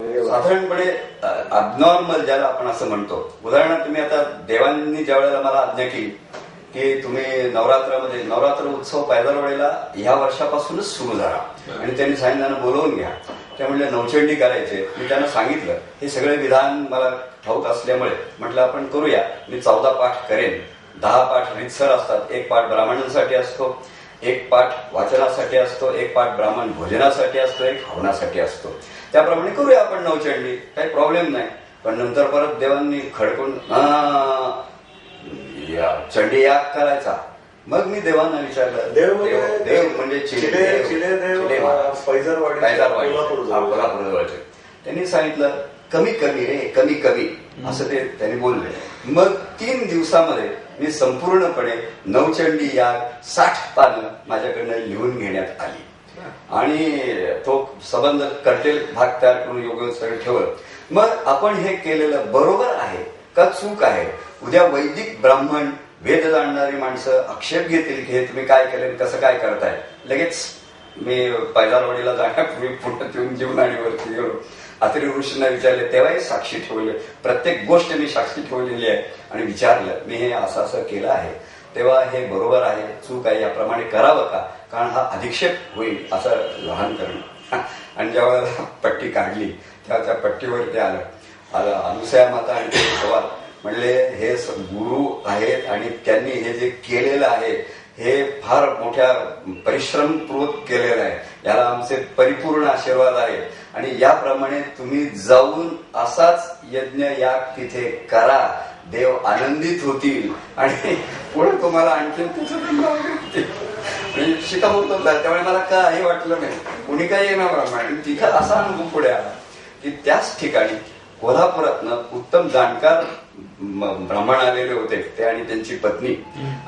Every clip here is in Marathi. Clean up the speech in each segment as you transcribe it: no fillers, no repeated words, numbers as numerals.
साधारणपणे अबनॉर्मल ज्याला आपण असं म्हणतो. उदाहरणार्थ तुम्ही आता देवांनी ज्या वेळेला मला आज्ञा केली की तुम्ही नवरात्र उत्सव पायदरवाडीला ह्या वर्षापासूनच सुरू झाला आणि त्यांनी सांगितलं बोलवून घ्या. ते म्हणले नवचंडी करायचे. मी त्यांना सांगितलं हे सगळे विधान मला ठाऊक असल्यामुळे म्हटलं आपण करूया. मी 14 पाठ करेन. 10 पाठ रितसर असतात. एक पाठ ब्राह्मणांसाठी असतो, एक पाठ वाचनासाठी असतो, एक पाठ ब्राह्मण भोजनासाठी असतो, एक हवनासाठी असतो. त्याप्रमाणे करूया आपण नवचंडी, काही प्रॉब्लेम नाही. पण नंतर परत देवांनी खडकून चंडी याग करायचा. मग मी देवांना विचारलं, देव म्हणजे कोल्हापूरजवळचे. त्यांनी सांगितलं कमी कमी रे, कमी कमी असं ते त्यांनी बोलले. मग 3 दिवसामध्ये मी संपूर्णपणे नवचंडी याग 60 पानं माझ्याकडनं लिहून घेण्यात आली आणि तो संबंध कटेल भाग तयार करून योगेश्वर ठेवत. मग आपण हे केलेलं बरोबर आहे का चूक आहे? उद्या वैदिक ब्राह्मण वेद जाणणारी माणसं आक्षेप घेतील की हे तुम्ही काय केलं, कसं काय करताय. लगेच मी पैजारवाडीला जाण्यापूर्वी पुण्यात येऊन जीवनाडीवरती गेलो. अत्रि ऋषींना विचारले, तेव्हाही साक्षी ठेवले. प्रत्येक गोष्ट मी साक्षी ठेवलेली आहे आणि विचारलं मी हे असं असं केलं आहे, तेव्हा हे बरोबर आहे चूक आहे याप्रमाणे करावं का? कारण हा अधिक्षेप होईल असं लहान करणं. आणि ज्यावेळेला पट्टी काढली तेव्हा त्या पट्टीवरती आलं अनुसया माता आणि ते पवार म्हणले हे गुरु आहेत आणि त्यांनी हे जे केलेलं आहे हे फार मोठ्या परिश्रमपूर्वक केलेलं आहे. याला आमचे परिपूर्ण आशीर्वाद आहे आणि याप्रमाणे तुम्ही जाऊन असाच यज्ञ याग तिथे करा. देव आनंदित होतील आणि पुढे तुम्हाला आणखी शिकामोर्तब झालं. त्यामुळे मला काही वाटलं नाही, कुणी काही येणार ब्राह्मण. तिथं असा अनुभव पुढे आला की त्याच ठिकाणी कोल्हापुरातनं उत्तम जाणकार ब्राह्मण आलेले होते, ते आणि त्यांची पत्नी.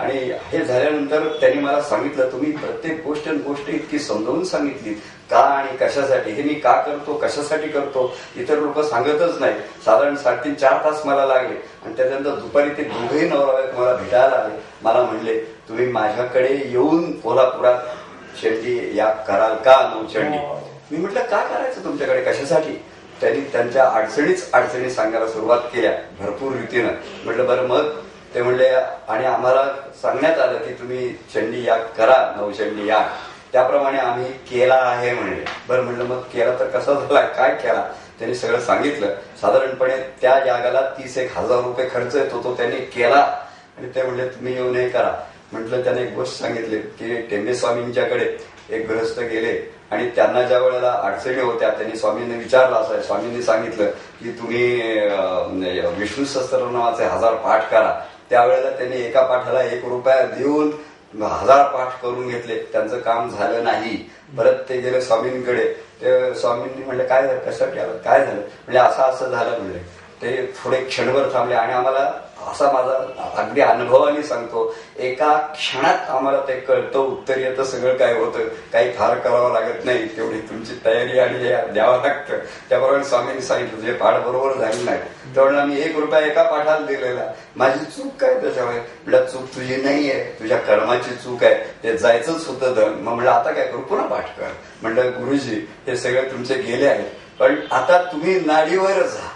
आणि हे झाल्यानंतर त्यांनी मला सांगितलं तुम्ही प्रत्येक गोष्ट इतकी समजावून सांगितली का आणि कशासाठी, हे मी का करतो कशासाठी करतो इतर लोक सांगतच नाही. साधारण 3.5-4 तास मला लागले आणि त्याच्यानंतर दुपारी ते दोघेही नवराबायक मला भेटायला आले. मला म्हणले तुम्ही माझ्याकडे येऊन कोल्हापुरात चंडी याग कराल का, नवचंडी. मी म्हटलं का करायचं तुमच्याकडे, कशासाठी? त्यांनी त्यांच्या अडचणी सांगायला सुरुवात केल्या भरपूर रीतीनं. म्हटलं बरं मग ते म्हणले आणि आम्हाला सांगण्यात आलं की तुम्ही चंडी याग करा, नवचंडी याग. त्याप्रमाणे आम्ही केला आहे म्हणले. बरं म्हणलं मग केला तर कसा झाला, काय केला? त्यांनी सगळं सांगितलं. साधारणपणे त्या यागाला 30,000 रुपये खर्च येतो तो त्यांनी केला आणि ते म्हणले तुम्ही येऊन हे करा. म्हटलं त्याने एक गोष्ट सांगितली की टेंबे स्वामींच्याकडे एक गृहस्थ गेले आणि त्यांना ज्या वेळेला अडचणी होत्या त्यांनी स्वामींनी विचारलं असं. स्वामींनी सांगितलं की तुम्ही विष्णू सहस्त्रनामाचे 1000 पाठ करा. त्यावेळेला त्यांनी एका पाठाला 1 रुपया देऊन 1000 पाठ करून घेतले. त्यांचं काम झालं नाही. परत ते गेले स्वामींकडे. ते स्वामींनी म्हणले काय झालं, कशासाठी आलं, काय झालं? म्हणजे असं झालं म्हणले. ते थोडे क्षणभर थांबले आणि आम्हाला असा माझा अगदी अनुभवाने सांगतो एका क्षणात आम्हाला ते कळतं, उत्तर येतं, सगळं काय होतं. काही फार करावं लागत नाही, तेवढी तुमची तयारी आणि हे द्यावं लागतं. त्याबरोबर स्वामींनी सांगितलं जे पाठ बरोबर झाली नाही त्यावेळेला मी 1 रुपया एका पाठाला दिलेला. माझी चूक काय त्याच्यामुळे? म्हटलं चूक तुझी नाहीये, तुझ्या कर्माची चूक आहे. ते जायचंच होतं धन. मग म्हटलं आता काय करू, पुन्हा पाठ कर. म्हटलं गुरुजी हे सगळे तुमचे गेले आहेत पण आता तुम्ही नाडीवर जा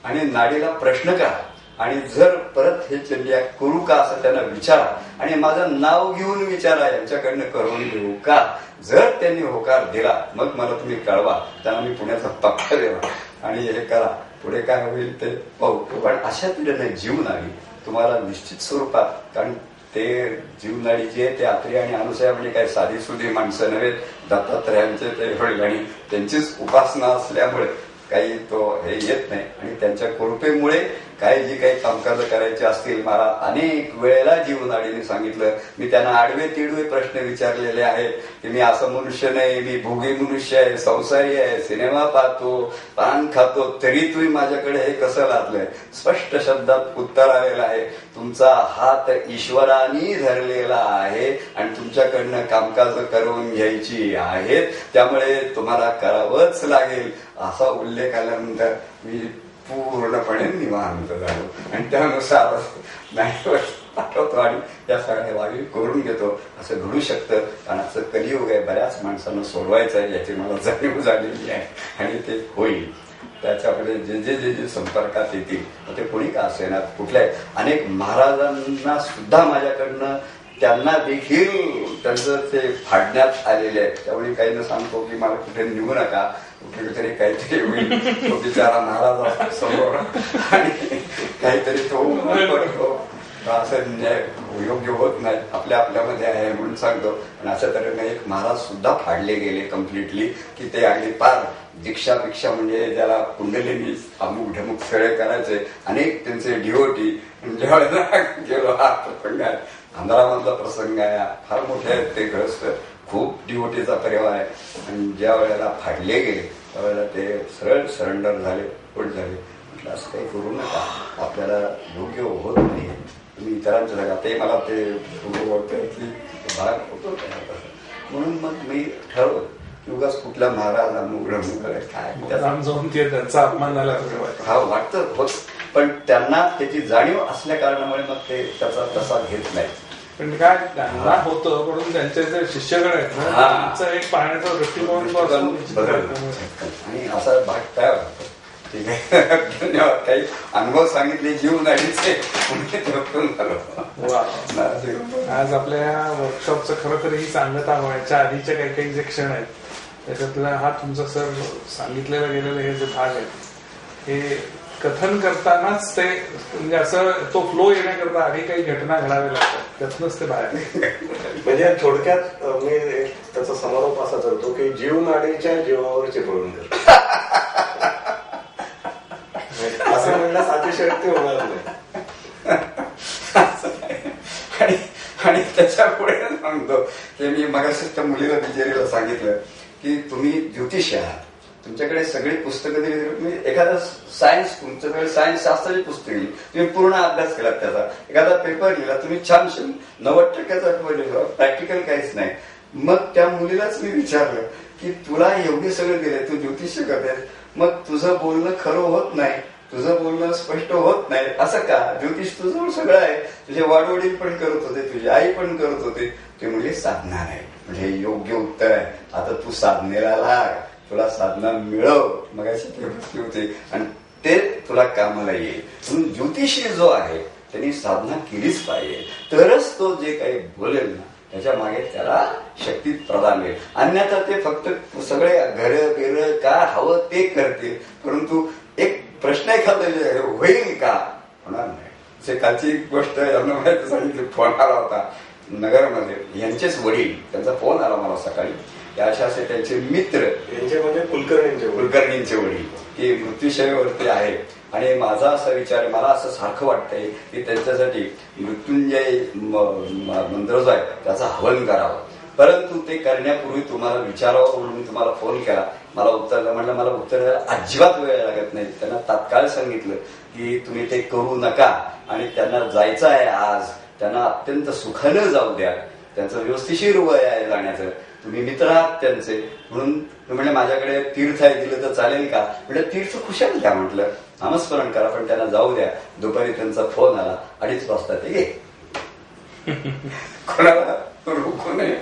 आणि नाडीला प्रश्न करा आणि जर परत हे चंडी याग करू का असं त्यांना विचारा आणि माझं नाव घेऊन विचारा यांच्याकडनं करून घेऊ का. जर त्यांनी होकार दिला मग मला तुम्ही कळवा. त्यांना मी पुण्याचा पक्का देवा आणि हे करा. पुढे काय होईल ते पाहू. पण अशा तऱ्हेने जीवनाडी तुम्हाला निश्चित स्वरूपात, कारण ते जीवनाडी जे ते अत्रि आणि अनुसया म्हणजे काही साधी सुधी माणसं नव्हे, दत्तात्रयांचे ते वडील आणि त्यांचीच उपासना असल्यामुळे काही तो हे येत नाही. आणि त्यांच्या कृपेमुळे काही जी काही कामकाज करायची असतील मला अनेक वेळेला जीवनाडीने सांगितलं. मी त्यांना आडवे तिडवे प्रश्न विचारलेले आहेत की मी असं मनुष्य नाही, मी भोगी मनुष्य आहे, संसारी आहे, सिनेमा पाहतो, पान खातो, तरी तुम्ही माझ्याकडे हे कसं लादलंय? स्पष्ट शब्दात उत्तर आलेलं आहे तुमचा हात ईश्वराने धरलेला आहे आणि तुमच्याकडनं कामकाज करून घ्यायची आहेत, त्यामुळे तुम्हाला करावंच लागेल. असा उल्लेख आल्यानंतर मी पूर्णपणे निवांत झालो आणि त्यानुसार पाठवतो आणि या सगळ्या वागी करून घेतो. असं घडू शकतं कारण असं कलियुग आहे, बऱ्याच माणसांना सोडवायचं आहे याची मला जाणीव झालेली आहे आणि ते होईल. त्याच्याकडे जे संपर्कात येतील मग ते कोणी का असेना कुठल्याही अनेक महाराजांना सुद्धा माझ्याकडनं त्यांना देखील त्यांचं ते फाडण्यात आलेले आहे. त्यामुळे काही न सांगतो की मला कुठे निघू नका, कुठेतरी काहीतरी होईल, तो बिचारा महाराज समोर आणि काहीतरी तो पडतो, असं योग्य होत नाही, आपल्यामध्ये आहे म्हणून सांगतो. पण अशा तऱ्हेने एक महाराज सुद्धा फाडले गेले कम्प्लिटली की ते अगदी पार दीक्षापेक्षा म्हणजे त्याला कुंडलिनी अमुक ढमुक सगळे करायचे. अनेक त्यांचे डिओटी ज्या वेळेला गेलो हा प्रसंगात आंध्रामधला प्रसंग आहे, फार मोठे आहेत ते ग्रस्त, खूप डिओटीचा परिवार आहे. आणि ज्या वेळेला फाडले गेले त्यावेळेला ते सरळ सरेंडर झाले, पोट झाले. म्हटलं असं काही करू नका, आपल्याला योग्य होत नाही, तुम्ही इतरांच्या जागा ते मला ते की भाग होतो. म्हणून मग मी ठरवलं उगाच कुठला महाराज अनुग्रह काय त्यांचा अपमान झाला हा वाटतं होत, पण त्यांना त्याची जाणीव असल्या कारणामुळे मग ते त्याचा तसा घेत नाही. पण काय त्यांना होतं म्हणून त्यांचे जे शिष्यगण आहेत ना त्यांचा एक पाहण्याचा दृष्टिकोन बदलला आणि असा भाग तयार होतो. ठीक आहे, धन्यवाद. काही अनुभव सांगितले जीवनाडीचे आज आपल्या वर्कशॉपचं खरं तर ही सांगता व्हायच्या आधीचे काही काही जे क्षण आहेत त्याच्यातला हा तुमचा सर सांगितलेलं गेलेलं हे जे भाग आहेत हे कथन करतानाच ते म्हणजे असं तो फ्लो येण्याकरता आधी काही घटना घडाव्या लागतात, त्यातनंच ते बाहेर. म्हणजे थोडक्यात मी त्याचा समारोप असा करतो की जीवनाडीच्या जीवावर चिपळून कर असं म्हणण्यास अतिशयोक्ती होणार नाही. आणि त्याच्या पुढे सांगतो की मी मगाशी त्या मुलीला बिचारीला सांगितलं की तुम्ही ज्योतिष आहात, तुमच्याकडे सगळी पुस्तकं दिली, तुम्ही एखादं सायन्स, तुमच्याकडे सायन्स शास्त्राची पुस्तक लिहिली, तुम्ही पूर्ण अभ्यास केला त्याचा, एखादा पेपर लिहिला, तुम्ही छान 90% पेपर लिहिला, प्रॅक्टिकल काहीच नाही. मग त्या मुलीलाच मी विचारलं की तुला एवढे सगळं दिलंय, तू ज्योतिष करते, मग तुझं बोलणं खरं होत नाही, तुझं बोलणं स्पष्ट होत नाही, असं का? ज्योतिष तुझं सगळं आहे, तुझे वाडवडील पण करत होते, तुझी आई पण करत होते. ते म्हणजे साधना नाही, म्हणजे योग्य उत्तर आहे. आता तू साधनेला लाग, तुला साधना मिळव, मग अशी प्रवृत्ती होते आणि ते तुला कामाला येईल. म्हणून ज्योतिषी जो आहे त्यांनी साधना केलीच पाहिजे, तरच तो जे काही बोलेल ना त्याच्या मागे त्याला शक्ती प्रदान होईल. अन्यथा ते फक्त सगळे घर बेर काय हवं ते करतील, परंतु एक प्रश्न एखादा होईल का, होणार नाही. कालची गोष्ट यांना माहिती सांगितली, फोन आला होता नगरमध्ये, यांचेच वडील, त्यांचा फोन आला मला सकाळी, अशा असे त्यांचे मित्र, यांचे म्हणजे कुलकर्णींचे वडील की मृत्यूशयेवरती आहे. आणि माझा असा विचार आहे, मला असं सारखं वाटतंय की त्यांच्यासाठी मृत्युंजय मंत्र जो आहे त्याचा हवन करावं, परंतु ते करण्यापूर्वी तुम्हाला विचारावं म्हणून तुम्हाला फोन केला. मला उत्तर म्हणलं, मला उत्तर द्यायला अजिबात वेळ लागत नाही. त्यांना तात्काळ सांगितलं की तुम्ही ते करू नका आणि त्यांना जायचं आहे आज, त्यांना अत्यंत सुखानं जाऊ द्या, त्यांचं व्यवस्थिशीर वय आहे जाण्याचं, तुम्ही मित्र आहात त्यांचे, म्हणून म्हणजे माझ्याकडे तीर्थ आहे दिलं तर चालेल का? म्हणजे तीर्थ खुशाल द्या, म्हटलं नामस्मरण करा, पण त्यांना जाऊ द्या. दुपारी त्यांचा फोन आला, 2:30 वाजता ते कोणाला रोखू नये.